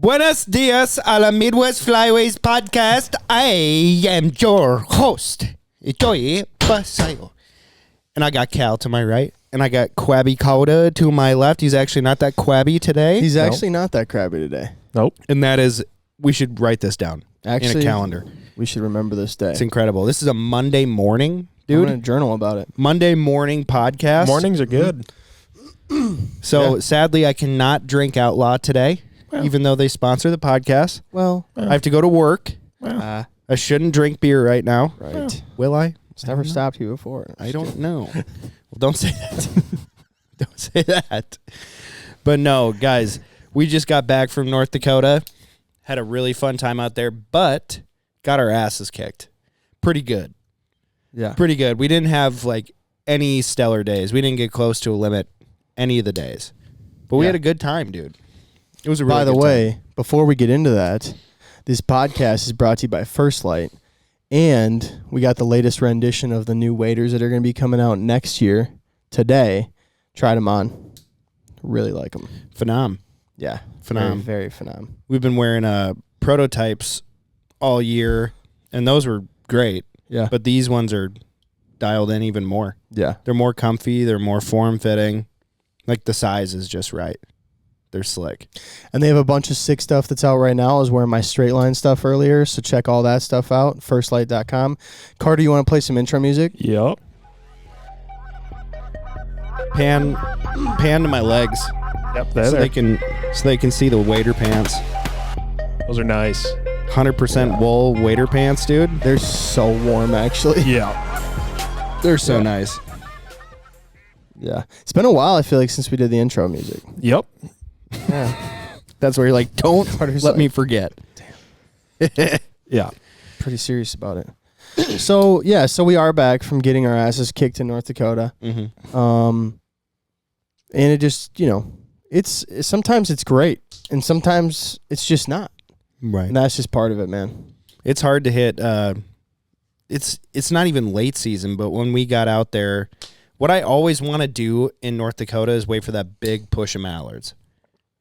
Buenos dias a la Midwest Flyways podcast. I am your host, Joey Basayo. And I got Cal to my right, and I got Quabby Coda to my left. He's actually not that quabby today. He's actually not that crabby today. Nope. And that is, we should write this down Actually, in a calendar. We should remember this day. It's incredible. This is a Monday morning, I'm dude. going to journal about it. Monday morning podcast. Mornings are good. So sadly, I cannot drink Outlaw today, even though they sponsor the podcast. Well, I have to go to work. I I shouldn't drink beer right now. right. Will I? It's never stopped you before. I don't know. Well, don't say that. Don't say that. But no, guys, we just got back from North Dakota. Had a really fun time out there, but got our asses kicked. Pretty good. Yeah. Pretty good. We didn't have like any stellar days. We didn't get close to a limit any of the days. But we had a good time, dude. It was a really By the good way, time. before we get into that, this podcast is brought to you by First Light. And we got the latest rendition of the new waders that are going to be coming out next year today. Tried them on. Really like them. Phenom. Yeah. Phenom. Very, very phenom. We've been wearing prototypes all year, and those were great. Yeah. But these ones are dialed in even more. Yeah. They're more comfy. They're more form-fitting. Like, the size is just right. They're slick. And they have a bunch of sick stuff that's out right now. I was wearing my straight line stuff earlier, so check all that stuff out, firstlight.com. Carter, you want to play some intro music? Yep. Pan to my legs Yep. so they can see the wader pants. Those are nice. 100% wool wader pants, dude. They're so warm, actually. Yeah. They're so nice. Yeah. It's been a while, I feel like, since we did the intro music. Yep. Yeah. That's where you're like, don't Carter's let like, me forget. Yeah. pretty serious about it. So we are back from getting our asses kicked in North Dakota. Mm-hmm. And it just, it's sometimes it's great, and sometimes it's just not. Right. And that's just part of it, man. It's hard to hit. It's not even late season, but when we got out there, what I always want to do in North Dakota is wait for that big push of mallards.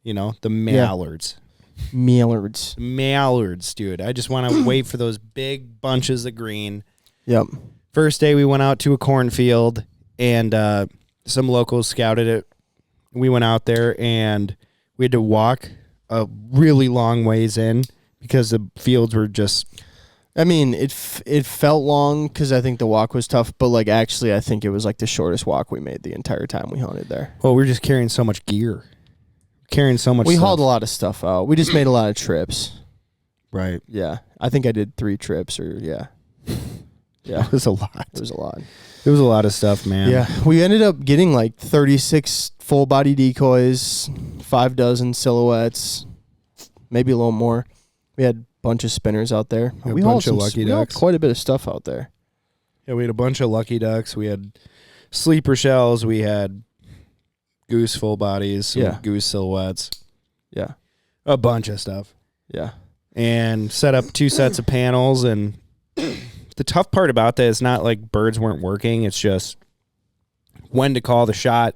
The mallards. Mallards. Mallards, dude. I just want to wait for those big bunches of green. Yep. First day we went out to a cornfield, and some locals scouted it. We went out there, and we had to walk a really long ways in because the fields were just... I mean, it felt long because I think the walk was tough, but actually I think it was the shortest walk we made the entire time we hunted there. Well, we were just carrying so much gear. Carrying so much We stuff. hauled a lot of stuff out. We just made a lot of trips. Right. Yeah. I think I did 3 trips Yeah. It was a lot. It was a lot. It was a lot of stuff, man. Yeah. We ended up getting 36 full body decoys, 5 dozen silhouettes, maybe a little more. We had a bunch of spinners out there. A bunch of lucky we hauled ducks. quite a bit of stuff out there. Yeah, we had a bunch of lucky ducks. We had sleeper shells. We had goose full bodies, some goose silhouettes. Yeah. A bunch of stuff. Yeah. And set up 2 sets of panels. And the tough part about that is not like birds weren't working. It's just when to call the shot,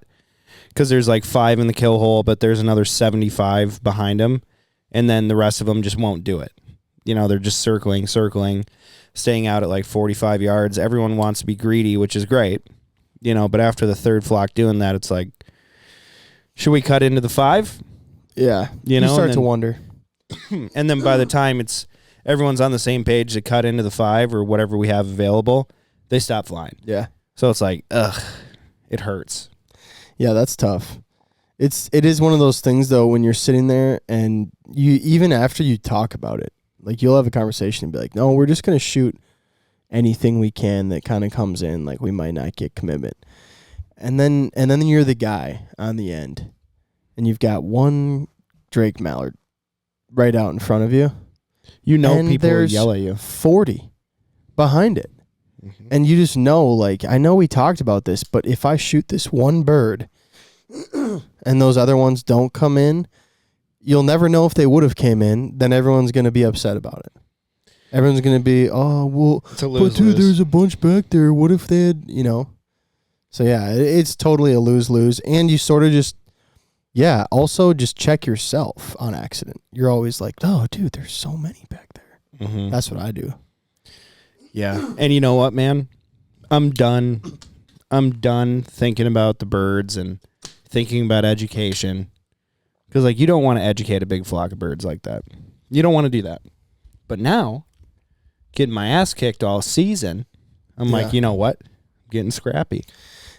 because there's 5 in the kill hole, but there's another 75 behind them. And then the rest of them just won't do it. They're just circling, staying out at 45 yards. Everyone wants to be greedy, which is great. But after the third flock doing that, it's like, should we cut into the 5? Yeah. You start to wonder. And then by the time everyone's on the same page to cut into the 5 or whatever we have available, they stop flying. Yeah. So it's like, ugh, it hurts. Yeah, that's tough. It is one of those things though, when you're sitting there and you, even after you talk about it, you'll have a conversation and be like, no, we're just going to shoot anything we can that kind of comes in. We might not get commitment. And then you're the guy on the end, and you've got one Drake mallard right out in front of you. And people will yell at you. 40 behind it. Mm-hmm. And you just know, I know we talked about this, but if I shoot this one bird and those other ones don't come in, you'll never know if they would have came in. Then everyone's going to be upset about it. Everyone's going to be, oh, well, but dude, there's a bunch back there. What if they had, So, yeah, it's totally a lose-lose. And you sort of just, Yeah. Also, just check yourself on accident. You're always like, oh, dude, there's so many back there. Mm-hmm. That's what I do. Yeah. And you know what, man? I'm done. I'm done thinking about the birds and thinking about education. Because, like, you don't want to educate a big flock of birds like that. You don't want to do that. But now, getting my ass kicked all season, I'm like, you know what? I'm getting scrappy.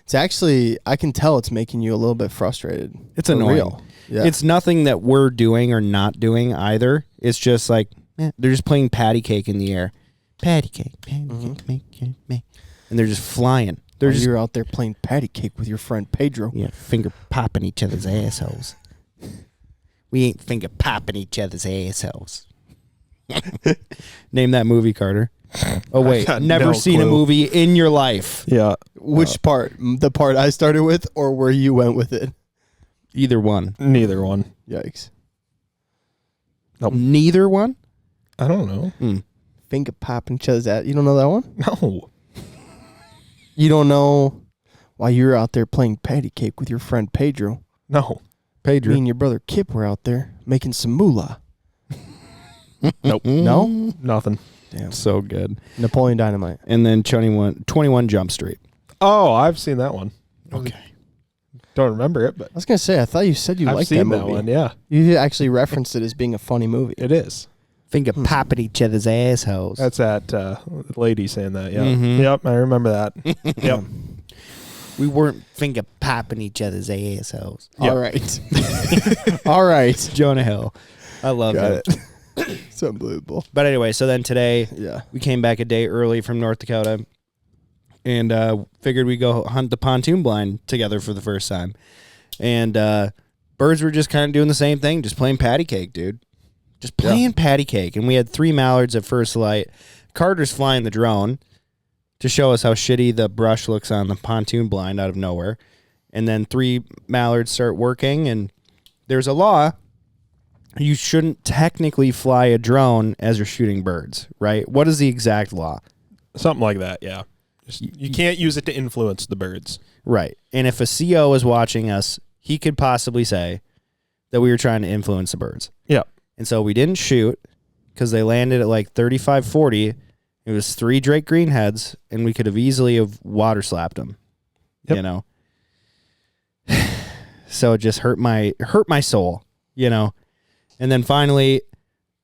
It's actually, I can tell it's making you a little bit frustrated. It's For annoying. real. Yeah. It's nothing that we're doing or not doing either. It's just like, they're just playing patty cake in the air. Patty cake, and they're just flying. You're out there playing patty cake with your friend Pedro. Yeah, finger popping each other's assholes. We ain't finger popping each other's assholes. Name that movie, Carter. Oh, wait. got Never no seen a clue. movie in your life. Yeah. Which part? The part I started with or where you went with it? Either one. Neither one. Yikes. Nope. Neither one? I don't know. Finger popping each other's ass. You don't know that one? No. You don't know why you're out there playing patty cake with your friend Pedro. No. Pedro. Me and your brother Kip were out there making some moolah. Nope. No? Nothing. Damn. So good. Napoleon Dynamite. And then 21 Jump Street. Oh, I've seen that one. Okay. Don't remember it, but I was going to say, I thought you said you I've liked seen that that movie. one. Yeah, You actually referenced it as being a funny movie. it is. Finger popping each other's assholes. That's that lady saying that. Yeah. Mhm. Yep, I remember that. Yep. We weren't finger popping each other's assholes. All right. All right. Jonah Hill. I love Got it. it. It's unbelievable. But anyway, so then today Yeah. we came back a day early from North Dakota and figured we'd go hunt the pontoon blind together for the first time. And birds were just kind of doing the same thing, just playing patty cake, dude. Just playing patty cake. And we had 3 mallards at first light. Carter's flying the drone to show us how shitty the brush looks on the pontoon blind out of nowhere. And then 3 mallards start working, and there's a law. You shouldn't technically fly a drone as you're shooting birds, right? What is the exact law? Something like that. Yeah. You can't use it to influence the birds. Right. And if a CO is watching us, he could possibly say that we were trying to influence the birds. Yeah. And so we didn't shoot because they landed at like 35, 40. It was 3 Drake greenheads, and we could have easily have water slapped them. Yep. You know? So it just hurt my soul, you know? And then finally,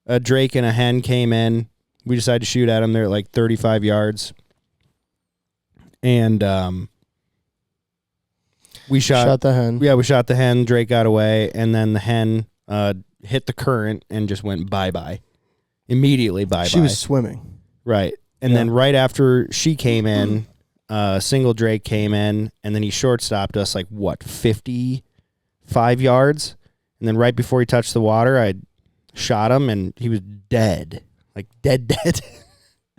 a drake and a hen came in. We decided to shoot at them. They're at like 35 yards. And we shot the hen. Yeah, we shot the hen. Drake got away, and then the hen hit the current and just went bye-bye. Immediately bye-bye. She was swimming. Right. And then right after she came in, single Drake came in, and then he short-stopped us like, 55 yards? And then right before he touched the water, I shot him, and he was dead. Like, dead.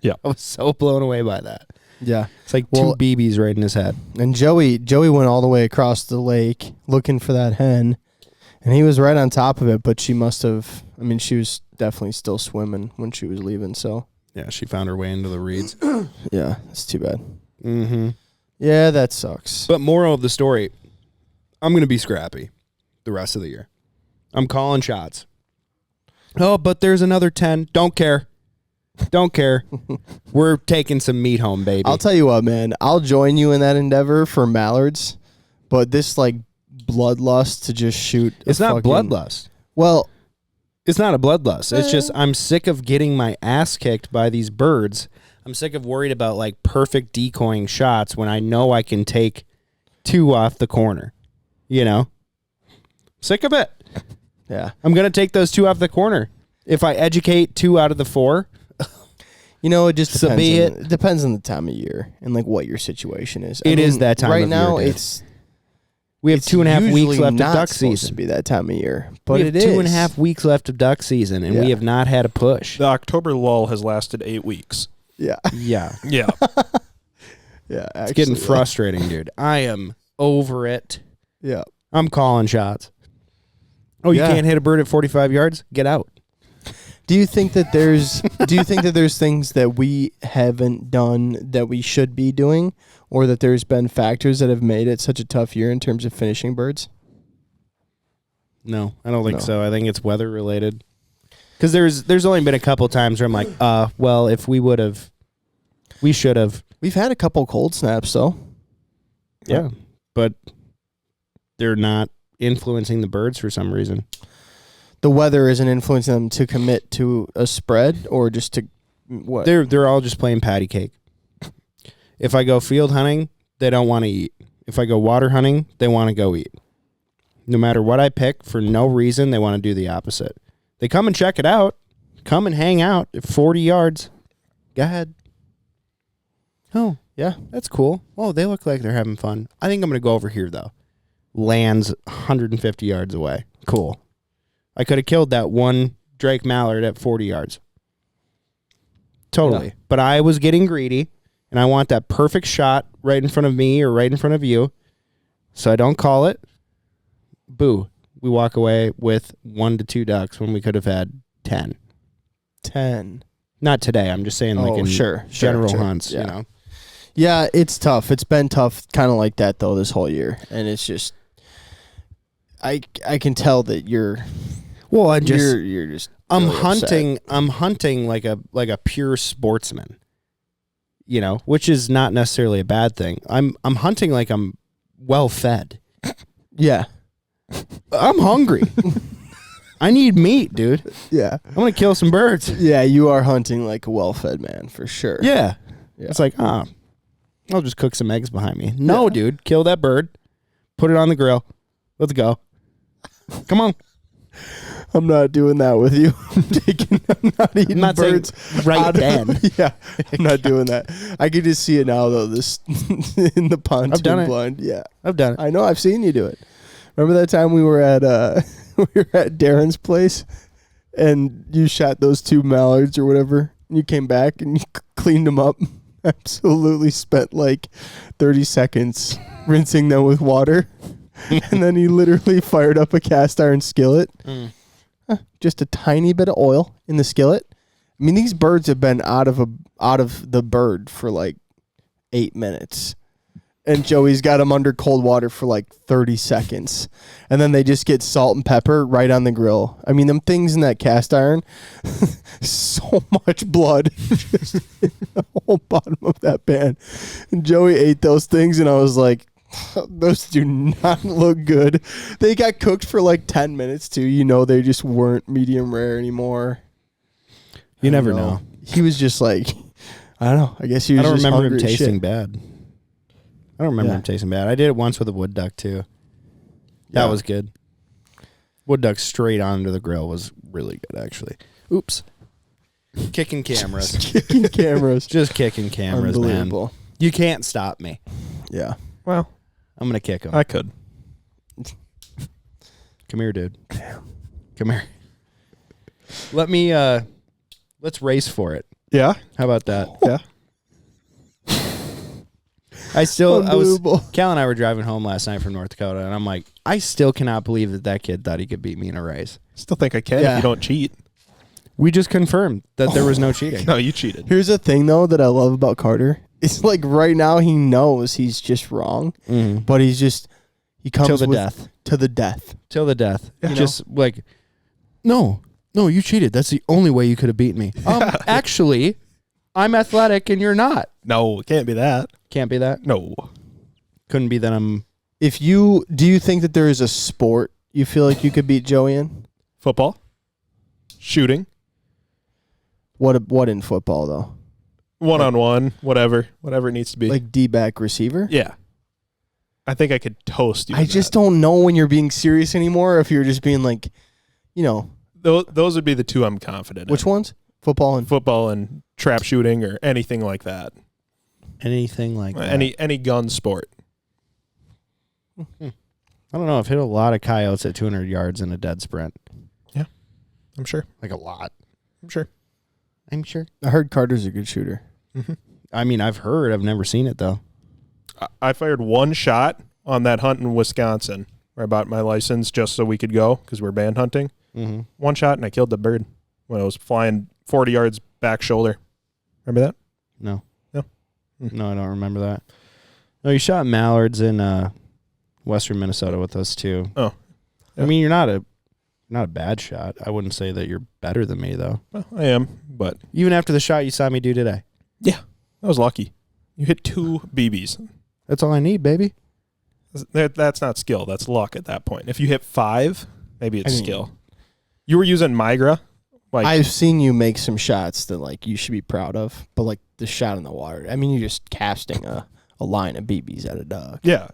Yeah. I was so blown away by that. Yeah. It's like Well, 2 BBs right in his head. And Joey went all the way across the lake looking for that hen, and he was right on top of it, but she must have, I mean, she was definitely still swimming when she was leaving, so. Yeah, she found her way into the reeds. Yeah, it's too bad. Mm-hmm. Yeah, that sucks. But moral of the story, I'm going to be scrappy the rest of the year. I'm calling shots. Oh, but there's another 10. Don't care. Don't care. We're taking some meat home, baby. I'll tell you what, man. I'll join you in that endeavor for mallards, but this, like, bloodlust to just shoot. It's not bloodlust. Well, It's not a bloodlust. It's just I'm sick of getting my ass kicked by these birds. I'm sick of worried about, like, perfect decoying shots when I know I can take 2 off the corner. You know? Sick of it. yeah. I'm going to take those 2 off the corner. If I educate 2 out of the 4, You know, it just So depends. be It depends on the time of year and, like, what your situation is. It is that time right of now, year, dude. it's we have it's 2.5 weeks usually left of not duck supposed season. to be that time of year, but we it have is 2.5 weeks left of duck season, and we Yeah. have not had a push. The October lull has lasted 8 weeks. Yeah, Yeah. Yeah. yeah. It's getting actually, frustrating, dude. I am over it. Yeah. I'm calling shots. Oh, you Yeah. can't hit a bird at 45 yards? Get out. Do you think that there's things that we haven't done that we should be doing, or that there's been factors that have made it such a tough year in terms of finishing birds? No, I don't think No. so. I think it's weather related. Because there's only been a couple times where I'm like, well, if we should have. We've had a couple cold snaps though. Yeah, but they're not influencing the birds for some reason. The weather isn't influencing them to commit to a spread or just to what? They're all just playing patty cake. If I go field hunting, they don't want to eat. If I go water hunting, they want to go eat. No matter what I pick, for no reason, they want to do the opposite. They come and check it out. Come and hang out at 40 yards. Go ahead. Oh, yeah, that's cool. Oh, they look like they're having fun. I think I'm going to go over here, though. Lands 150 yards away. Cool. I could have killed that one Drake Mallard at 40 yards. Totally. Yeah. But I was getting greedy, and I want that perfect shot right in front of me or right in front of you, so I don't call it. Boo. We walk away with 1 to 2 ducks when we could have had 10. 10. Not today. I'm just saying, like, in general hunts, yeah. you know? Yeah, it's tough. It's been tough kind of like that, though, this whole year. And it's just, I can tell that you're just I'm really hunting. upset. I'm hunting like a pure sportsman. You know, which is not necessarily a bad thing. I'm hunting like I'm well fed. Yeah. I'm hungry. I need meat, dude. Yeah. I'm gonna kill some birds. Yeah, you are hunting like a well-fed man for sure. Yeah. Yeah. It's like, I'll just cook some eggs behind me. No, dude, kill that bird. Put it on the grill. Let's go. Come on. I'm not doing that with you. I'm not eating I'm not birds saying right out of- then. Yeah, I'm not doing that. I can just see it now, though. This in the pontoon I've done it. blind. Yeah, I've done it. I know. I've seen you do it. Remember that time we were at Darren's place, and you shot those 2 mallards or whatever, and you came back and you cleaned them up. Absolutely spent like 30 seconds rinsing them with water, and then he literally fired up a cast iron skillet. Just a tiny bit of oil in the skillet. I mean, these birds have been out of the bird for like 8 minutes, and Joey's got them under cold water for like 30 seconds, and then they just get salt and pepper right on the grill. I mean, them things in that cast iron, so much blood just in the whole bottom of that pan. And Joey ate those things, and I was like, those do not look good. They got cooked for like 10 minutes too. You know, they just weren't medium rare anymore. You never know. He was just like, I don't know. I guess he was I don't just remember him hungry as tasting shit. bad. I don't remember him tasting bad. I did it once with a wood duck too. That was good. Wood duck straight onto the grill was really good, actually. Oops. Kicking cameras. Kicking cameras. Just kicking cameras, man. Unbelievable. You can't stop me. Yeah. Well, I'm going to kick him. I could. Come here, dude. Come here. Let's race for it. Yeah. How about that? Yeah. Unbelievable. Cal and I were driving home last night from North Dakota, and I'm like, I still cannot believe that kid thought he could beat me in a race. Still think I can Yeah. if you don't cheat. We just confirmed that there was no cheating. No, you cheated. Here's the thing, though, that I love about Carter. It's like right now he knows he's just wrong, but he comes Till the with, death. to the death. Till the death. Yeah. Just like, no, you cheated. That's the only way you could have beaten me. Actually, I'm athletic and you're not. No, it can't be that. Can't be that. No. Couldn't be that I'm. Do you think that there is a sport you feel like you could beat Joey in? Football. Shooting. What in football though? One-on-one. Whatever it needs to be. Like D-back receiver? Yeah. I think I could toast you. I just don't know when you're being serious anymore, or if you're just being like, you know. Those would be the two I'm confident Which in. ones? Football and trap shooting or anything like that. Anything like that. Any gun sport. I don't know. I've hit a lot of coyotes at 200 yards in a dead sprint. Yeah. I'm sure. Like a lot. I'm sure. I heard Carter's a good shooter. Mm-hmm. I mean, I've heard. I've never seen it, though. I fired one shot on that hunt in Wisconsin where I bought my license just so we could go because we're band hunting. Mm-hmm. One shot and I killed the bird when I was flying 40 yards back shoulder. Remember that? No. No. No, I don't remember that. No, you shot mallards in western Minnesota with us, too. Oh. Yeah. I mean, you're not a Not a bad shot. I wouldn't say that you're better than me, though. Well, I am, but Even after the shot you saw me do today. yeah, I was lucky. You hit 2 BBs. That's all I need, baby. That's not skill. That's luck at that point. If you hit 5, maybe it's skill. You were using Migra. Like, I've seen you make some shots that like you should be proud of, but like the shot in the water. I mean, you're just casting a line of BBs at a duck. yeah.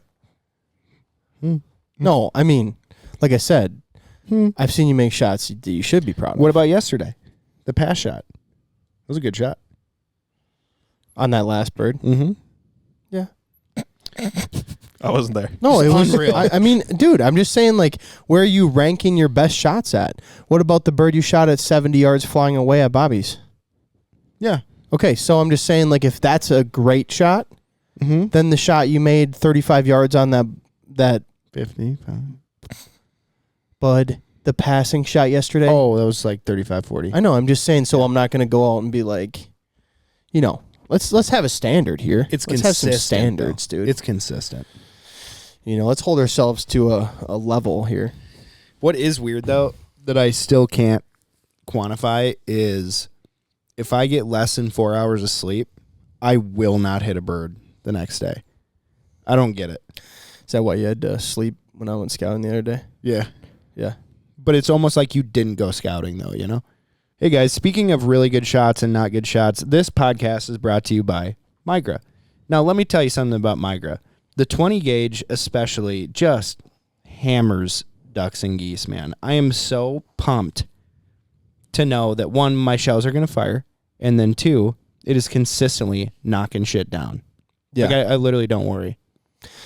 No, I mean, like I said, I've seen you make shots that you should be proud of. What about yesterday? The pass shot. It was a good shot. On that last bird? Mm-hmm. Yeah. I wasn't there. No, it was unreal. I mean, dude, I'm just saying, like, where are you ranking your best shots at? What about the bird you shot at 70 yards flying away at Bobby's? Yeah. Okay, so I'm just saying, like, if that's a great shot, then the shot you made 35 yards on that 50. Bud, the passing shot yesterday. Oh, that was like 35, 40. I know. I'm just saying. So I'm not going to go out and be like, you know, let's have a standard here. It's let's have consistent, some standards, though. dude. It's consistent. You know, let's hold ourselves to a level here. What is weird, though, that I still can't quantify is if I get less than 4 hours of sleep, I will not hit a bird the next day. I don't get it. Is that why you had to sleep when I went scouting the other day? Yeah. Yeah. But it's almost like you didn't go scouting, though, you know? Hey, guys, speaking of really good shots and not good shots, this podcast is brought to you by Migra. Now, let me tell you something about Migra. The 20 gauge especially just hammers ducks and geese, man. I am so pumped to know that, one, my shells are going to fire, and then, two, it is consistently knocking shit down. Yeah. Like, I literally don't worry.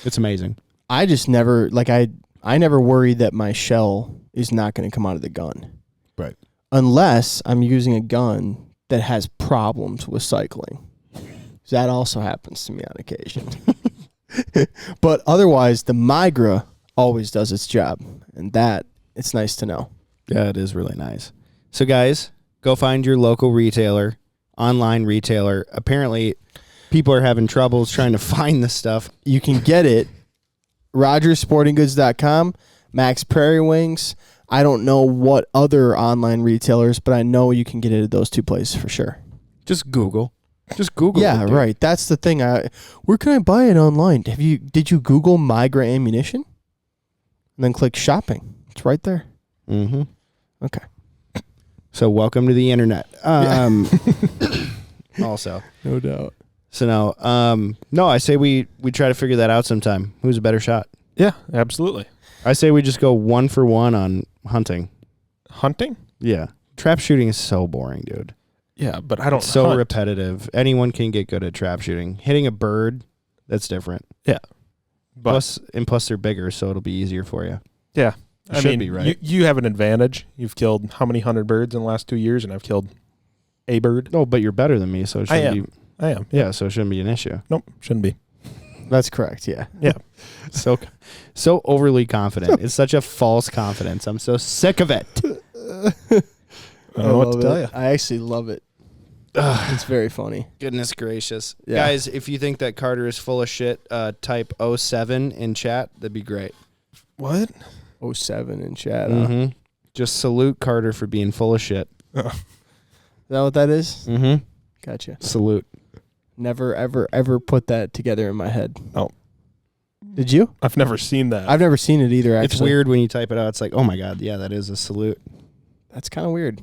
It's amazing. I just never, like, I never worry that my shell is not going to come out of the gun. Right. Unless I'm using a gun that has problems with cycling. That also happens to me on occasion. But otherwise, the Migra always does its job. And that, it's nice to know. Yeah, it is really nice. So, guys, go find your local retailer, online retailer. Apparently, people are having troubles trying to find this stuff. You can get it, RogersSportingGoods.com, Max Prairie Wings. I don't know what other online retailers, but I know you can get it at those 2 places for sure. Just Google. Just Google. Yeah, it, dude. right. That's the thing. Where can I buy it online? Did you Google Migra ammunition? And then click shopping. It's right there. Mm-hmm. Okay. So, welcome to the internet. Also, No doubt. so no, I say we try to figure that out sometime. Who's a better shot? Yeah, absolutely. I say we just go 1 for 1 on hunting. Hunting? Yeah, trap shooting is so boring, dude. Yeah, but I don't It's so hunt. repetitive. Anyone can get good at trap shooting. Hitting a bird, that's different. Yeah. But Plus they're bigger, so it'll be easier for you. yeah. It I should mean, be, right? you have an advantage. You've killed how many 100 birds in the last 2 years, and I've killed a bird. No, but you're better than me, so it shouldn't be. I am. Yeah, so it shouldn't be an issue. Nope, shouldn't be. That's correct. Yeah. Yeah. So overly confident. It's such a false confidence. I'm so sick of it. I don't know what to tell you. I actually love it. It's very funny. Goodness gracious. Yeah. Guys, if you think that Carter is full of shit, type 07 in chat. That'd be great. What? 07 in chat. Mm-hmm. Just salute Carter for being full of shit. Is that what that is? Mm-hmm. Gotcha. Salute. Never, ever, ever put that together in my head. Oh. Did you? I've never seen that. I've never seen it either, actually. It's weird when you type it out. It's like, oh my God, yeah, that is a salute. That's kind of weird.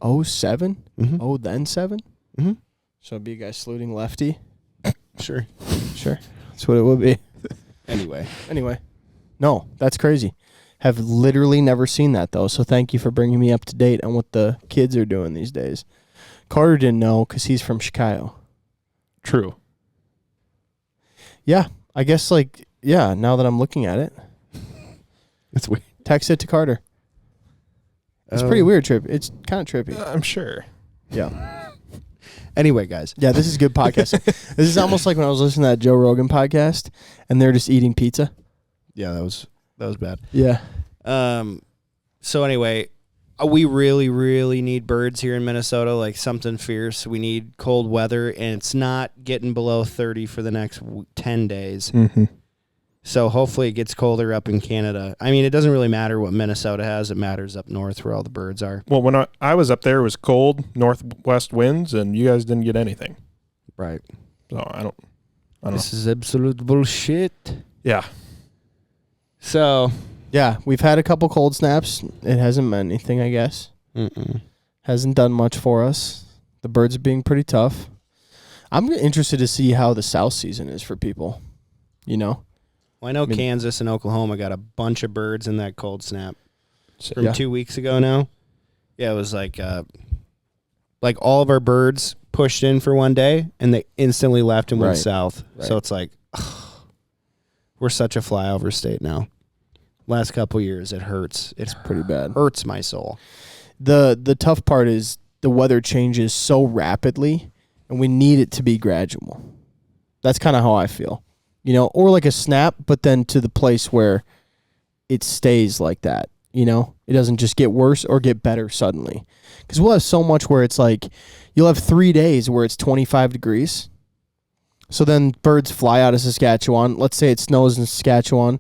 07? Mm-hmm. Oh, then 7? Mm-hmm. So it'd be a guy saluting lefty? Sure. Sure. That's what it would be. Anyway. No, that's crazy. Have literally never seen that, though. So thank you for bringing me up to date on what the kids are doing these days. Carter didn't know because he's from Chicago. True. Yeah. I guess, like, yeah, now that I'm looking at it, It's weird. text it to Carter. It's pretty weird, Trip. It's kind of trippy. I'm sure. Yeah. Anyway, guys. Yeah, this is good podcasting. This is almost like when I was listening to that Joe Rogan podcast and they're just eating pizza. Yeah, that was bad. Yeah. So anyway, we really, really need birds here in Minnesota, like something fierce. We need cold weather, and it's not getting below 30 for the next 10 days. Mm-hmm. So hopefully it gets colder up in Canada. I mean, it doesn't really matter what Minnesota has. It matters up north where all the birds are. Well, when I was up there, it was cold, northwest winds, and you guys didn't get anything. Right. So I don't know. This is absolute bullshit. Yeah. So. Yeah, we've had a couple cold snaps. It hasn't meant anything, I guess. Hasn't done much for us. The birds are being pretty tough. I'm interested to see how the south season is for people. You know? Well, I know Kansas and Oklahoma got a bunch of birds in that cold snap from 2 weeks ago now. Yeah, it was like all of our birds pushed in for one day, and they instantly left and went south. Right. So it's like, we're such a flyover state now. Last couple years, it hurts. It's pretty bad. Hurts my soul. The tough part is the weather changes so rapidly, and we need it to be gradual. That's kind of how I feel. You know, or like a snap, but then to the place where it stays like that. You know, it doesn't just get worse or get better suddenly. Because we'll have so much where it's like, you'll have 3 days where it's 25 degrees. So then birds fly out of Saskatchewan. Let's say it snows in Saskatchewan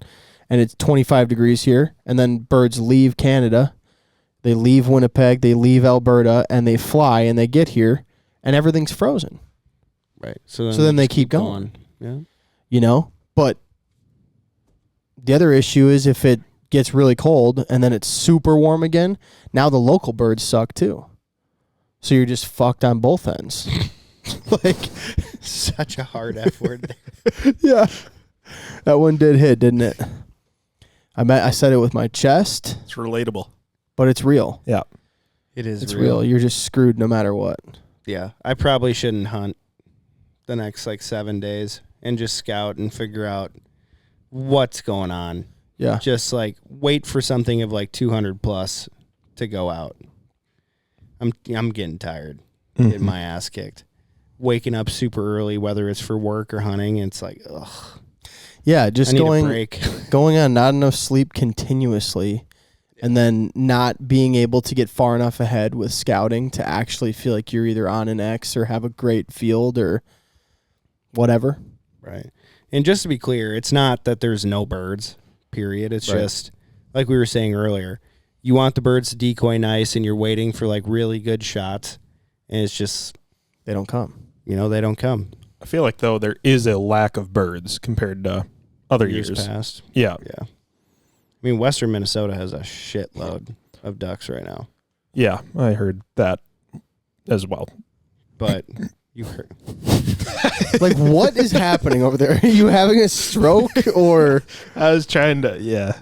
and it's 25 degrees here. And then birds leave Canada. They leave Winnipeg. They leave Alberta. And they fly and they get here and everything's frozen. Right. So then they keep going. Yeah. You know? But the other issue is if it gets really cold and then it's super warm again, now the local birds suck too. So you're just fucked on both ends. Like, such a hard F word there. Yeah. That one did hit, didn't it? I said it with my chest. It's relatable. But it's real. Yeah. It is It's real. You're just screwed no matter what. Yeah. I probably shouldn't hunt the next 7 days and just scout and figure out what's going on. Yeah. Just wait for something of 200 plus to go out. I'm getting tired. Getting my ass kicked. Waking up super early, whether it's for work or hunting, it's ugh. Yeah, just I need going a break. Going on not enough sleep continuously and then not being able to get far enough ahead with scouting to actually feel like you're either on an X or have a great field or whatever. Right. And just to be clear, it's not that there's no birds, period. It's just, like we were saying earlier, you want the birds to decoy nice and you're waiting for really good shots. And it's just, they don't come. They don't come. I feel like, though, there is a lack of birds compared to other years past. Yeah. Yeah. I mean, western Minnesota has a shitload of ducks right now. Yeah, I heard that as well. But you heard. What is happening over there? Are you having a stroke or? I was trying to, yeah.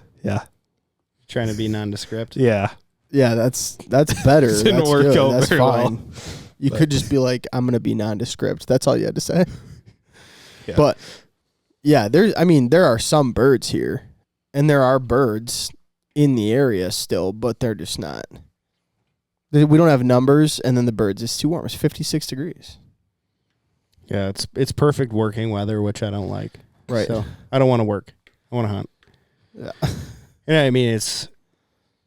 Trying to be nondescript? Yeah. Yeah, that's better. Didn't that's work good. out That's very fine. well. You could just be like, I'm going to be nondescript. That's all you had to say. Yeah. But yeah, there are some birds here and there are birds in the area still, but they're just not. We don't have numbers and then the birds, it's too warm. It's 56 degrees. Yeah, it's perfect working weather, which I don't like. Right. So I don't want to work. I want to hunt. Yeah. And I mean,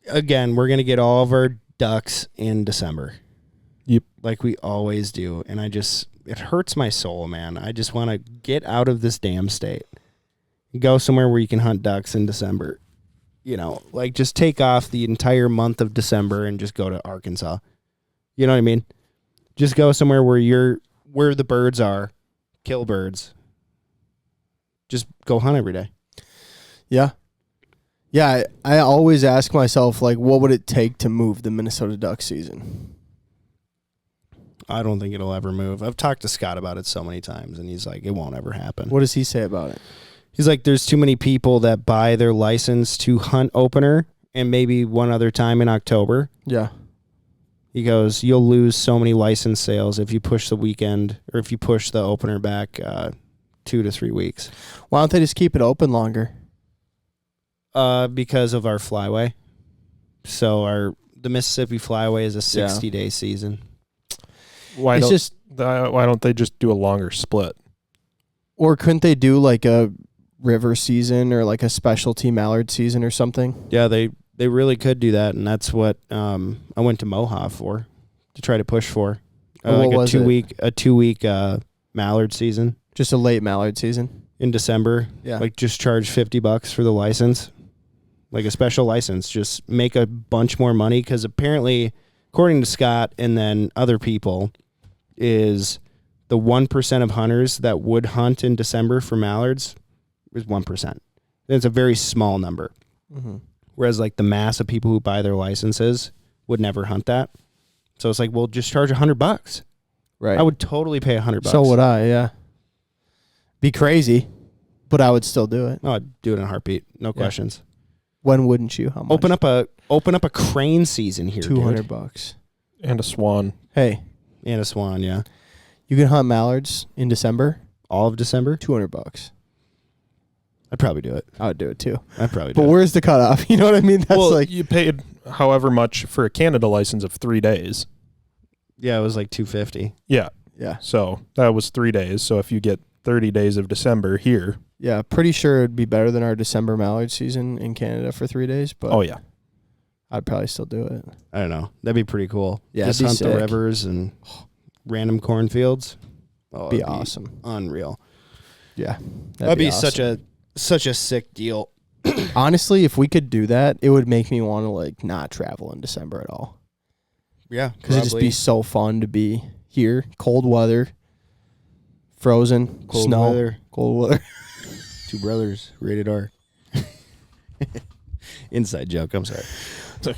again, we're going to get all of our ducks in December. Yep. Like we always do. And it hurts my soul, man. I just want to get out of this damn state. Go somewhere where you can hunt ducks in December. Just take off the entire month of December and just go to Arkansas. You know what I mean? Just go somewhere where the birds are. Kill birds. Just go hunt every day. Yeah. Yeah, I always ask myself, what would it take to move the Minnesota duck season? I don't think it'll ever move. I've talked to Scott about it so many times, and he's like, it won't ever happen. What does he say about it? He's like, there's too many people that buy their license to hunt opener and maybe one other time in October. Yeah. He goes, you'll lose so many license sales if you push the weekend or if you push the opener back 2 to 3 weeks. Why don't they just keep it open longer? Because of our flyway. So the Mississippi Flyway is a 60-day season. Why don't they just do a longer split? Or couldn't they do a river season or a specialty mallard season or something? Yeah, they really could do that, and that's what I went to Moha for, to try to push for. What was a 2 week mallard season. Just a late mallard season? in December. Yeah. Like just charge $50 for the license, like a special license. Just make a bunch more money because apparently, according to Scott and then other people, is the 1% of hunters that would hunt in December for mallards is 1%. It's a very small number. Mm-hmm. Whereas like the mass of people who buy their licenses would never hunt that. So it's like, well, just charge $100. Right. I would totally pay $100. So would I, yeah. Be crazy, but I would still do it. No, I'd do it in a heartbeat. No questions. When wouldn't you? How much? Open up a crane season here, $200. And a swan. Hey. And a swan, yeah. You can hunt mallards in December. All of December? $200. I'd probably do it. I would do it too. I'd probably do But it. where's the cutoff? You know what I mean? That's well, like you paid however much for a Canada license of 3 days. Yeah, it was like $250. Yeah. yeah. So that was 3 days. So if you get 30 days of December here. Yeah, pretty sure it'd be better than our December mallard season in Canada for 3 days, but Oh, yeah. I'd probably still do it. I don't know. That'd be pretty cool. Yeah, just it'd be hunt the sick. rivers and random cornfields. Oh, Be it'd awesome. Unreal. Yeah. That'd be awesome. such a sick deal. Honestly, if we could do that, it would make me want to like not travel in December at all. Yeah, Because it'd just be so fun to be here. Cold weather, frozen, cold snow, weather. cold weather. Two brothers, rated R. Inside joke. I'm sorry.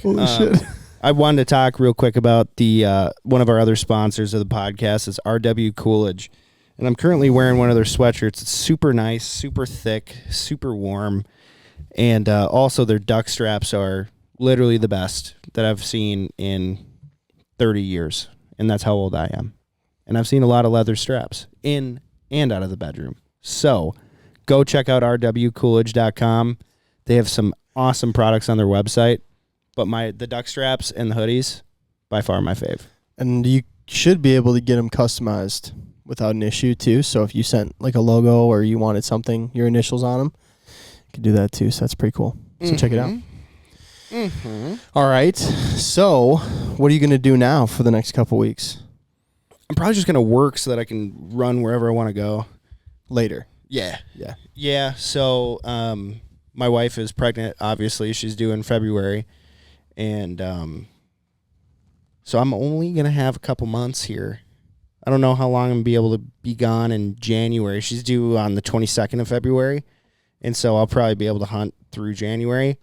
Holy shit. I wanted to talk real quick about the one of our other sponsors of the podcast is RW Coolidge, and I'm currently wearing one of their sweatshirts. It's super nice, super thick, super warm, and also their duck straps are literally the best that I've seen in 30 years, and that's how old I am. And I've seen a lot of leather straps in and out of the bedroom. So go check out rwcoolidge.com. They have some awesome products on their website. But the duck straps and the hoodies, by far my fave. And you should be able to get them customized without an issue, too. So if you sent like a logo or you wanted something, your initials on them, you can do that, too. So that's pretty cool. So check it out. Mm-hmm. All right. So what are you going to do now for the next couple weeks? I'm probably just going to work so that I can run wherever I want to go. Later. Yeah. Yeah. Yeah. So my wife is pregnant, obviously. She's due in February. And so I'm only going to have a couple months here. I don't know how long I'm going to be able to be gone in January. She's due on the 22nd of February. And so I'll probably be able to hunt through January.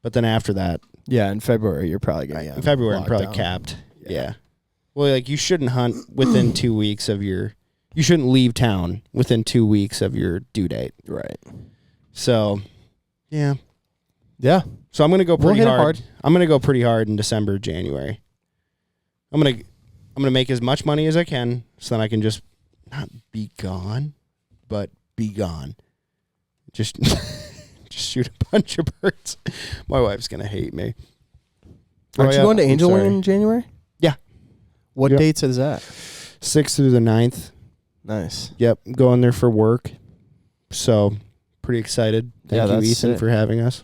But then after that. Yeah, in February, you're probably going to In February, I'm probably capped. Yeah. Well, like you shouldn't hunt within 2 weeks of you shouldn't leave town within 2 weeks of your due date. Right. So, yeah. Yeah. So I'm gonna go pretty hit it hard. hard. I'm gonna go pretty hard in December, January. I'm gonna make as much money as I can, so then I can just not be gone, but be gone. Just shoot a bunch of birds. My wife's gonna hate me. Aren't you going to I'm Angel Wing sorry. in January? Yeah. What Yep. dates is that? 6th through the 9th. Nice. Yep, going there for work. So pretty excited. Thank you, that's Ethan, sick. for having us.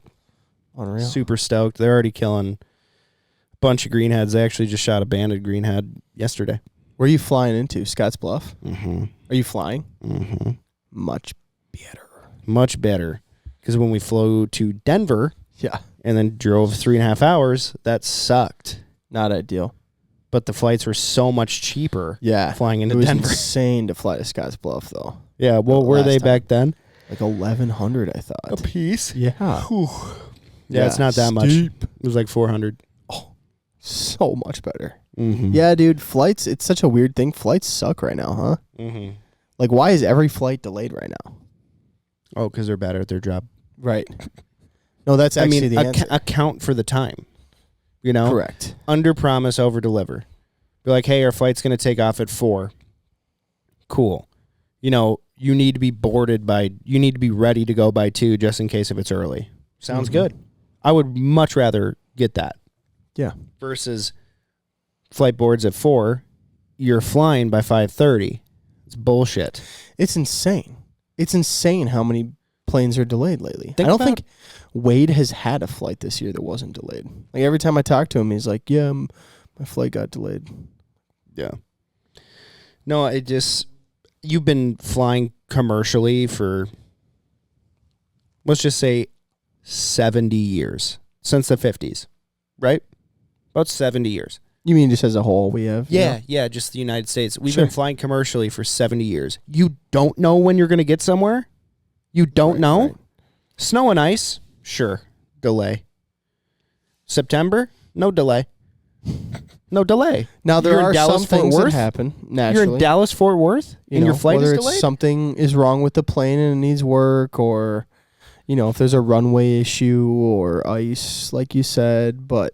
Unreal. Super stoked. They're already killing a bunch of greenheads. They actually just shot a banded greenhead yesterday. Where are you flying into? Scotts Bluff? Mm-hmm. Are you flying? Mm-hmm. Much better. Much better. Because when we flew to Denver Yeah. and then drove 3.5 hours, that sucked. Not ideal. But the flights were so much cheaper Yeah. flying into It was Denver. insane to fly to Scotts Bluff, though. Yeah, what were last they time. back then? Like 1,100, I thought. piece? Yeah. Yeah, it's not that much. It was like 400. So much better. Mm-hmm. Yeah, dude. Flights, it's such a weird thing. Flights suck right now, huh? Mm-hmm. Like, why is every flight delayed right now? Oh, because they're bad at their job. Right. No, that's actually the answer. Account for the time. You know? Correct. Under promise, over deliver. Be like, hey, our flight's going to take off at 4. Cool. You know, you need to be you need to be ready to go by 2 just in case if it's early. Sounds good. I would much rather get that. Yeah. Versus flight boards at 4, you're flying by 5:30. It's bullshit. It's insane. It's insane how many planes are delayed lately. Think I don't about- think Wade has had a flight this year that wasn't delayed. Like every time I talk to him, he's like, "Yeah, my flight got delayed." Yeah. No, you've been flying commercially for let's just say 70 years since the 50s, right? About 70 years. You mean just as a whole we have? Yeah, just the United States. We've been flying commercially for 70 years. You don't know when you're going to get somewhere? You don't know? Right. Snow and ice? Sure. Delay. September? No delay. No delay. Now, there are some things that happen naturally. You're in Dallas, Fort Worth, and your flight is delayed? Whether it's something is wrong with the plane and it needs work, or, if there's a runway issue or ice, like you said, but...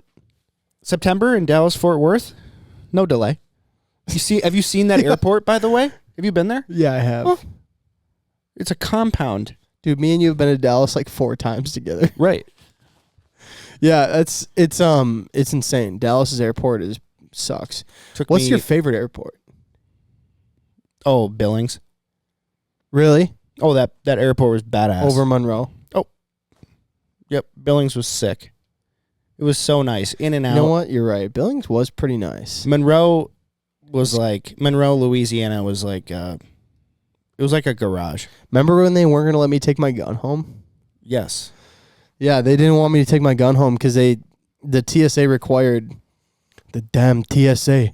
September in Dallas, Fort Worth, no delay. Have you seen that airport, by the way? Have you been there? Yeah, I have. Well, it's a compound. Dude, me and you have been to Dallas like 4 times together. Right. Yeah, it's insane. Dallas's airport sucks. What's your favorite airport? Oh, Billings. Really? Oh, that airport was badass. Over Monroe. Oh. Yep, Billings was sick. It was so nice. In and out. You know what? You're right. Billings was pretty nice. Monroe, Louisiana was like it was like a garage. Remember when they weren't going to let me take my gun home? Yes. Yeah, they didn't want me to take my gun home because the TSA required, the damn TSA,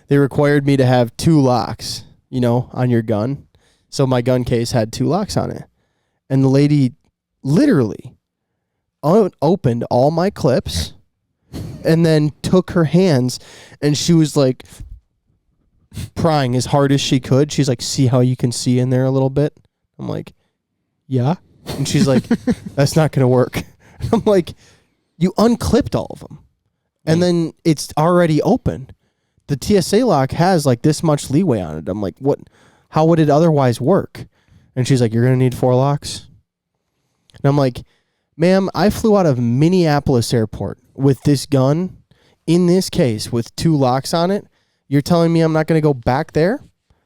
they required me to have 2 locks, on your gun. So my gun case had 2 locks on it. And the lady literally opened all my clips and then took her hands, and she was like prying as hard as she could. She's like, see how you can see in there a little bit? I'm like, yeah. And she's like, that's not going to work. I'm like, you unclipped all of them. And then it's already open. The TSA lock has like this much leeway on it. I'm like, what? How would it otherwise work? And she's like, you're going to need 4 locks. And I'm like, ma'am, I flew out of Minneapolis airport with this gun in this case with 2 locks on it. You're telling me I'm not going to go back there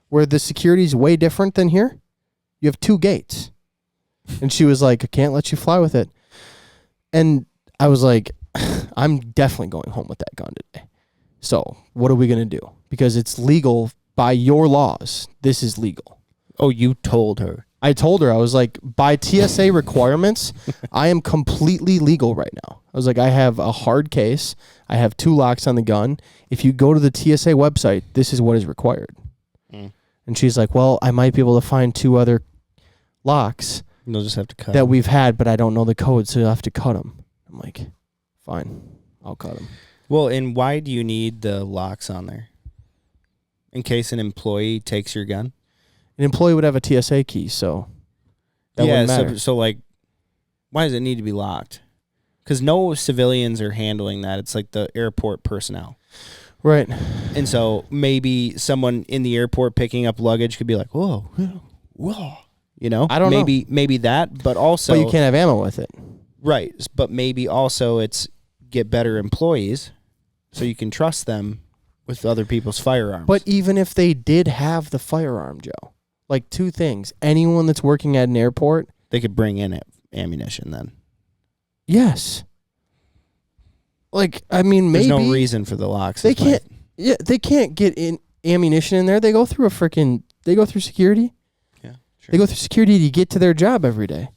where the security is way different than here? You have 2 gates. And she was like, I can't let you fly with it. And I was like, I'm definitely going home with that gun today. So what are we going to do? Because it's legal by your laws. This is legal. Oh, you told her. I told her, I was like, by TSA requirements, I am completely legal right now. I was like, I have a hard case. I have 2 locks on the gun. If you go to the TSA website, this is what is required. And she's like, well, I might be able to find 2 other locks. You'll just have to cut that them. We've had, but I don't know the code, so you'll have to cut them. I'm like, fine, I'll cut them. Well, and why do you need the locks on there? In case an employee takes your gun? An employee would have a TSA key, so that wouldn't matter. So like, why does it need to be locked? Because no civilians are handling that. It's like the airport personnel. Right. And so maybe someone in the airport picking up luggage could be like, whoa. I don't know. Maybe that, but also... But you can't have ammo with it. Right. But maybe also it's get better employees so you can trust them with other people's firearms. But even if they did have the firearm, Joe, like 2 things. Anyone that's working at an airport... They could bring in ammunition then. Yes. Like, I mean, maybe... There's no reason for the locks. They can't... Yeah, they can't get in ammunition in there. They go through security. Yeah, sure. They go through security to get to their job every day.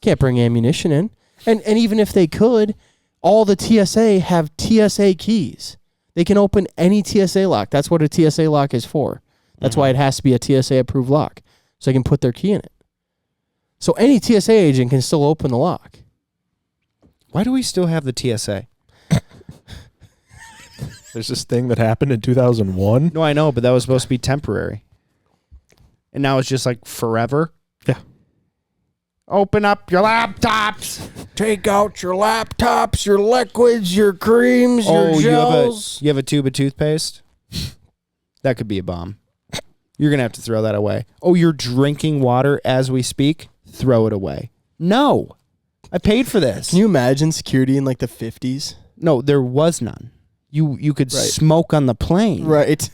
Can't bring ammunition in. And even if they could, all the TSA have TSA keys. They can open any TSA lock. That's what a TSA lock is for. That's why it has to be a TSA-approved lock, so they can put their key in it. So any TSA agent can still open the lock. Why do we still have the TSA? There's this thing that happened in 2001. No, I know, but that was supposed to be temporary. And now it's just like forever. Yeah. Open up your laptops. Take out your laptops, your liquids, your creams, your gels. You have a tube of toothpaste? That could be a bomb. You're going to have to throw that away. Oh, you're drinking water as we speak? Throw it away. No. I paid for this. Can you imagine security in like the 50s? No, there was none. You could smoke on the plane. Right.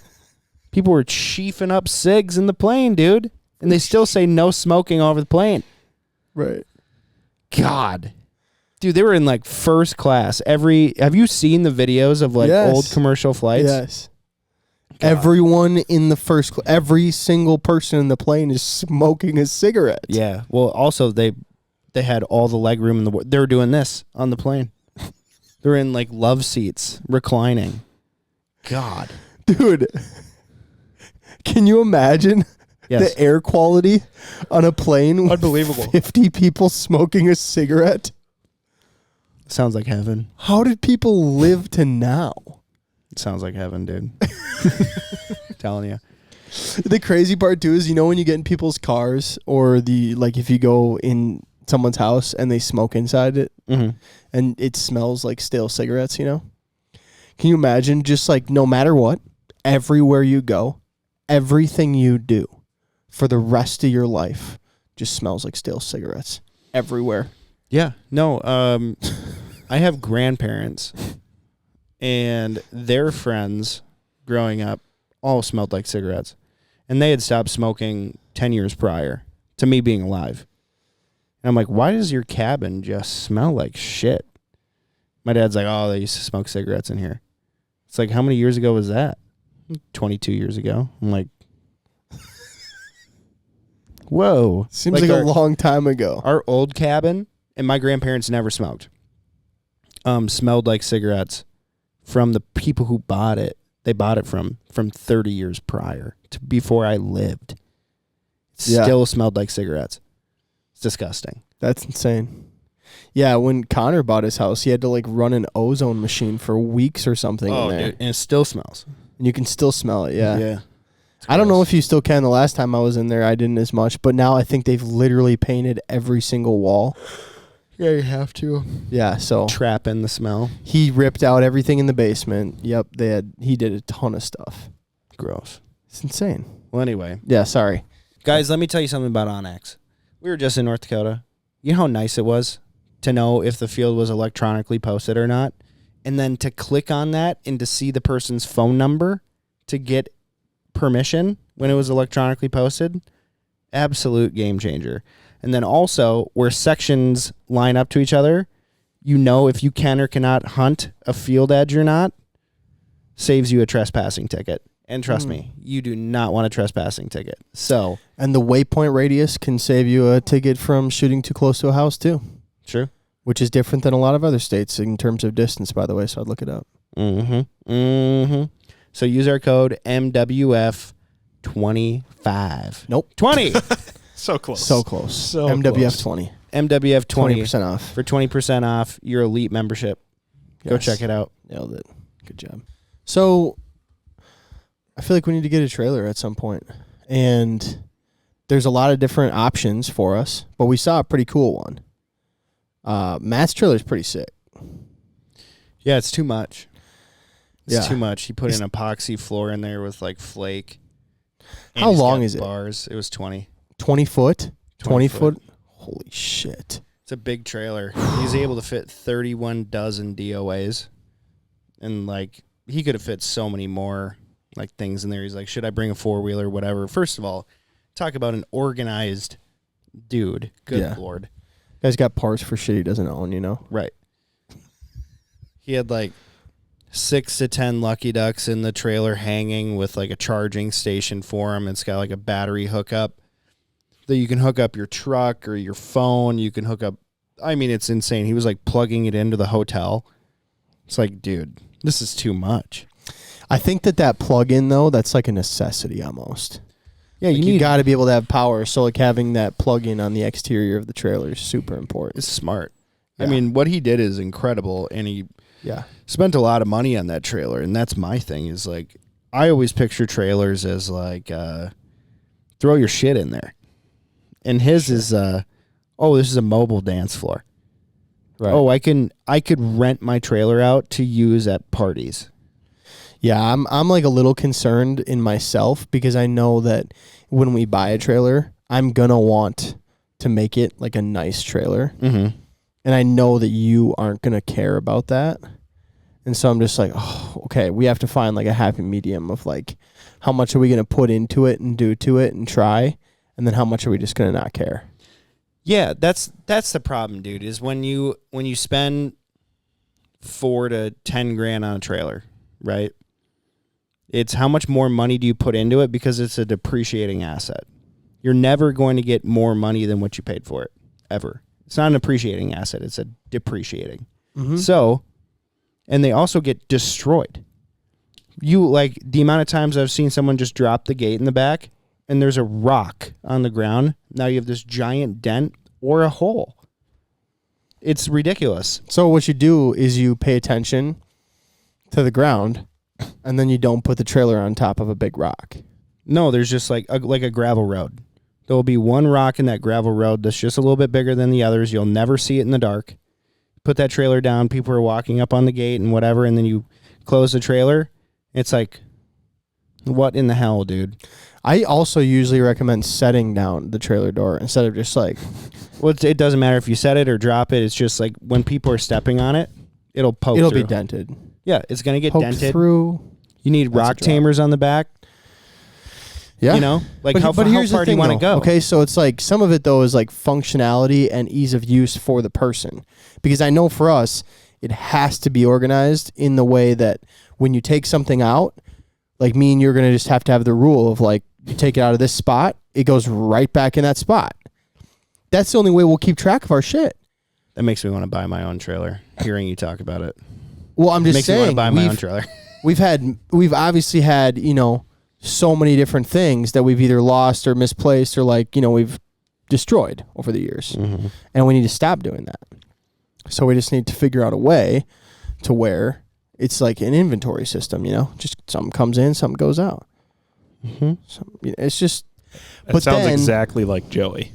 People were chiefing up cigs in the plane, dude. And they still say no smoking over the plane. Right. God. Dude, they were in like first class. Have you seen the videos of like old commercial flights? Yes. God. Everyone in the first class, every single person in the plane is smoking a cigarette. Yeah. Well, also They had all the leg room in the world. They were doing this on the plane. They're in like love seats, reclining. God. Dude, can you imagine the air quality on a plane? Unbelievable. With 50 people smoking a cigarette. Sounds like heaven. How did people live to now? It sounds like heaven, dude. Telling you. The crazy part too is, when you get in people's cars or if you go in someone's house and they smoke inside it and it smells like stale cigarettes, Can you imagine just like no matter what, everywhere you go, everything you do for the rest of your life just smells like stale cigarettes everywhere. Yeah. No, I have grandparents and their friends growing up all smelled like cigarettes. And they had stopped smoking 10 years prior to me being alive. And I'm like, why does your cabin just smell like shit? My dad's like, oh, they used to smoke cigarettes in here. It's like, how many years ago was that? 22 years ago. I'm like, whoa. Seems like a long time ago. Our old cabin, and my grandparents never smoked, smelled like cigarettes from the people who bought it. They bought it from 30 years prior to before I lived. It still smelled like cigarettes. It's disgusting. That's insane. Yeah, when Connor bought his house, he had to run an ozone machine for weeks or something in there. Dude, and it still smells. And you can still smell it, yeah. Yeah. I don't know if you still can. The last time I was in there, I didn't as much. But now I think they've literally painted every single wall. Yeah, you have to. Yeah, so trap in the smell. He ripped out everything in the basement. Yep, he did a ton of stuff. Gross. It's insane. Well, anyway. Yeah, sorry. Guys, let me tell you something about Onyx. We were just in North Dakota. You know how nice it was to know if the field was electronically posted or not? And then to click on that and to see the person's phone number to get permission when it was electronically posted? Absolute game changer. And then also, where sections line up to each other, if you can or cannot hunt a field edge or not, saves you a trespassing ticket. And trust me, you do not want a trespassing ticket. And the waypoint radius can save you a ticket from shooting too close to a house, too. True. Which is different than a lot of other states in terms of distance, by the way, so I'd look it up. So use our code MWF25. Nope. 20. So close. So close. So MWF20. MWF20. 20% off. For 20% off your elite membership. Go check it out. Nailed it. Good job. So, I feel like we need to get a trailer at some point. And there's a lot of different options for us, but we saw a pretty cool one. Matt's trailer is pretty sick. Yeah, it's too much. It's too much. He put an epoxy floor in there with flake. How long is it? Bars. It was 20. 20 foot? 20 foot? Holy shit. It's a big trailer. He's able to fit 31 dozen DOAs. And he could have fit so many more things in there. He's like, should I bring a four-wheeler, whatever? First of all, talk about an organized dude. Good Lord. Guy's got parts for shit he doesn't own, Right. He had 6 to 10 Lucky Ducks in the trailer hanging with a charging station for him. It's got a battery hookup that you can hook up your truck or your phone. You can hook up. I mean, it's insane. He was plugging it into the hotel. It's dude, this is too much. I think that plug-in, though, that's a necessity almost. Yeah, you got to be able to have power. So having that plug-in on the exterior of the trailer is super important. It's smart. Yeah. I mean, what he did is incredible, and he spent a lot of money on that trailer. And that's my thing is I always picture trailers as throw your shit in there. And his is, this is a mobile dance floor. Right. Oh, I could rent my trailer out to use at parties. Yeah, I'm a little concerned in myself because I know that when we buy a trailer, I'm gonna want to make it a nice trailer. Mm-hmm. And I know that you aren't gonna care about that. And so I'm just okay, we have to find a happy medium of how much are we gonna put into it and do to it and try, and then how much are we just gonna not care? Yeah, that's the problem, dude, is when you spend $4 to $10,000 on a trailer, right? It's how much more money do you put into it because it's a depreciating asset. You're never going to get more money than what you paid for it, ever. It's not an appreciating asset. It's a depreciating. Mm-hmm. So, and they also get destroyed. You like the amount of times I've seen someone just drop the gate in the back and there's a rock on the ground. Now you have this giant dent or a hole. It's ridiculous. So what you do is you pay attention to the ground, and then you don't put the trailer on top of a big rock. No, there's just like a gravel road. There will be one rock in that gravel road that's just a little bit bigger than the others. You'll never see it in the dark. Put that trailer down. People are walking up on the gate and whatever, and then you close the trailer. It's like, what in the hell, dude? I also usually recommend setting down the trailer door instead of just like... Well, it doesn't matter if you set it or drop it. It's just like when people are stepping on it, it'll poke It'll through. be dented. Yeah, it's going to get Poke dented. through. You need That's rock tamers on the back. Yeah. You know? Like, how here's the far do you thing, want to though. go? Okay, so it's like some of it, though, is like functionality and ease of use for the person. Because I know for us, it has to be organized in the way that when you take something out, like me and you're going to just have to have the rule of like, you take it out of this spot, it goes right back in that spot. That's the only way we'll keep track of our shit. That makes me want to buy my own trailer, hearing you talk about it. Well, I'm just Makes me want to saying, buy my own trailer. we've obviously had, so many different things that we've either lost or misplaced or like, we've destroyed over the years. Mm-hmm. And we need to stop doing that. So we just need to figure out a way to where it's like an inventory system, just something comes in, something goes out. Mm-hmm. It's just... That sounds exactly like Joey.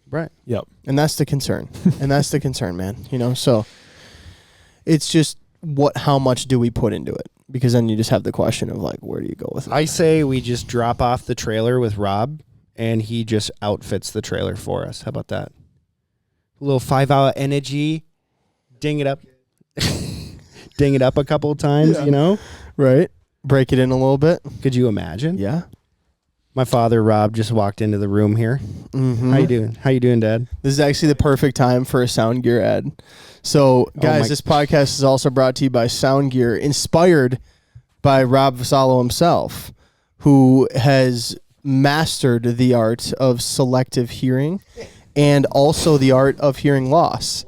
Right. Yep. And that's the concern. And that's the concern, man. So it's just how much do we put into it? Because then you just have the question of like, where do you go with it? I say we just drop off the trailer with Rob, and he just outfits the trailer for us. How about that? A little 5-hour energy, ding it up, ding it up a couple of times. Right. Break it in a little bit. Could you imagine? Yeah. My father, Rob, just walked into the room here. Mm-hmm. How you doing, Dad? This is actually the perfect time for a SoundGear ad. So, guys, this podcast is also brought to you by SoundGear, inspired by Rob Vassallo himself, who has mastered the art of selective hearing and also the art of hearing loss.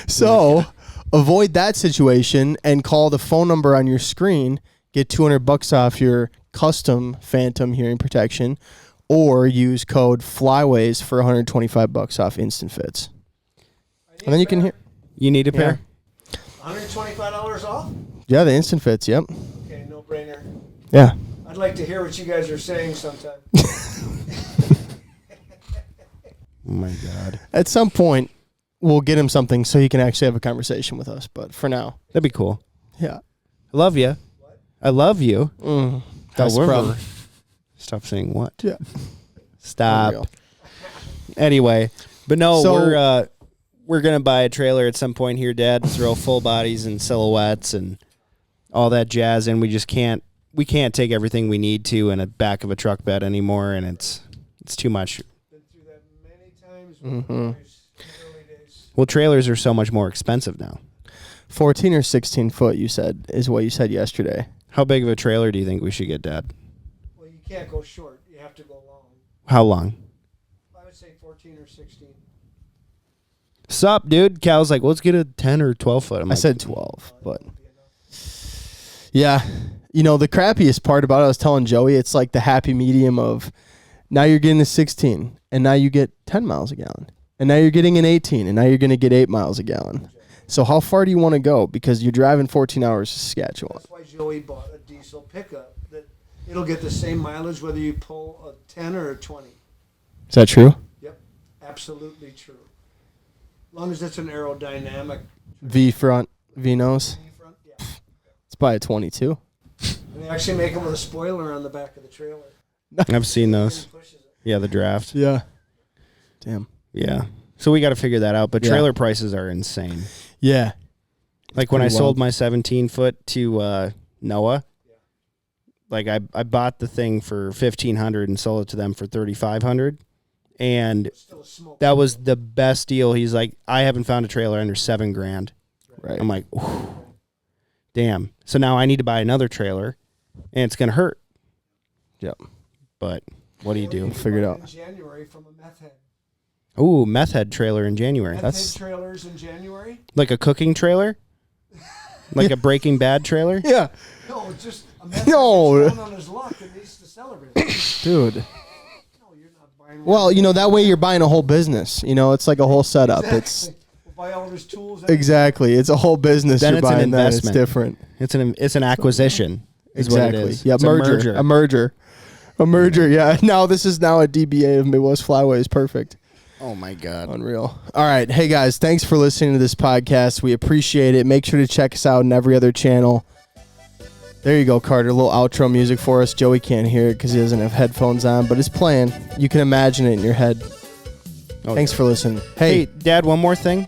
So, avoid that situation and call the phone number on your screen. Get $200 off your custom Phantom hearing protection, or use code Flyways for $125 off Instant Fits. And then you can hear. You need a pair? $125 off? Yeah, the Instant Fits. Yep. Okay, no brainer. Yeah. I'd like to hear what you guys are saying sometime. Oh my God. At some point, we'll get him something so he can actually have a conversation with us. But for now, That'd be cool. yeah. I love you. I love you. That's the problem. Stop saying what? Yeah. Stop. Unreal. Anyway, but no, So- we're gonna buy a trailer at some point here, Dad. Throw full bodies and silhouettes and all that jazz, and we can't take everything we need to in a back of a truck bed anymore, and it's too much. Been through that many times. Mhm. Early days. Well, trailers are so much more expensive now. 14 or 16 foot, you said, is what you said yesterday. How big of a trailer do you think we should get, Dad? Well, you can't go short. You have to go long. How long? I would say 14 or 16. Sup, dude? Cal's like, well, let's get a 10 or 12 foot. I said 12, but yeah. The crappiest part about it, I was telling Joey, it's like the happy medium of now you're getting a 16, and now you get 10 miles a gallon. And now you're getting an 18, and now you're going to get 8 miles a gallon. So how far do you want to go? Because you're driving 14 hours to Saskatchewan. That's why Joey bought a diesel pickup. That it'll get the same mileage whether you pull a 10 or a 20. Is that true? Yep, absolutely true. As long as it's an aerodynamic V front, V nose. front, yeah. Let's buy a 22. And they actually make them with a spoiler on the back of the trailer. I've seen those. Pushes it. Yeah, the draft. Yeah. Damn. Yeah. So we got to figure that out. But Yeah. trailer prices are insane. Yeah. Like when I Pretty sold wild. my 17 foot to Noah, like I bought the thing for $1,500 and sold it to them for $3,500. And It's still a smoke. that was the best deal. He's like, I haven't found a trailer under $7,000. Right. I'm like, ooh, damn. So now I need to buy another trailer, and it's gonna hurt. Yep. But what do you do? Figure it out. In January from a meth head. Ooh, meth head trailer in January. That's trailers in January. Like a cooking trailer? Like a Breaking Bad trailer? Yeah. No, it's just a meth No. head that's down on his luck and needs to celebrate. Dude. No, you're not buying. Well, that way you're buying a whole business. It's like a whole setup. Exactly. We'll buy all his tools. Exactly. It's a whole business. Then you're it's an buying that. It's investment. different. It's an acquisition. Is Exactly. What it is. Yeah, It's merger. A merger. Yeah. Now this is now a DBA of Midwest Flyways. Perfect. Oh my God. Unreal. All right. Hey guys, thanks for listening to this podcast. We appreciate it. Make sure to check us out on every other channel. There you go, Carter. A little outro music for us. Joey can't hear it because he doesn't have headphones on, but it's playing. You can imagine it in your head. Oh, Thanks yeah. for listening. Hey, Dad, one more thing.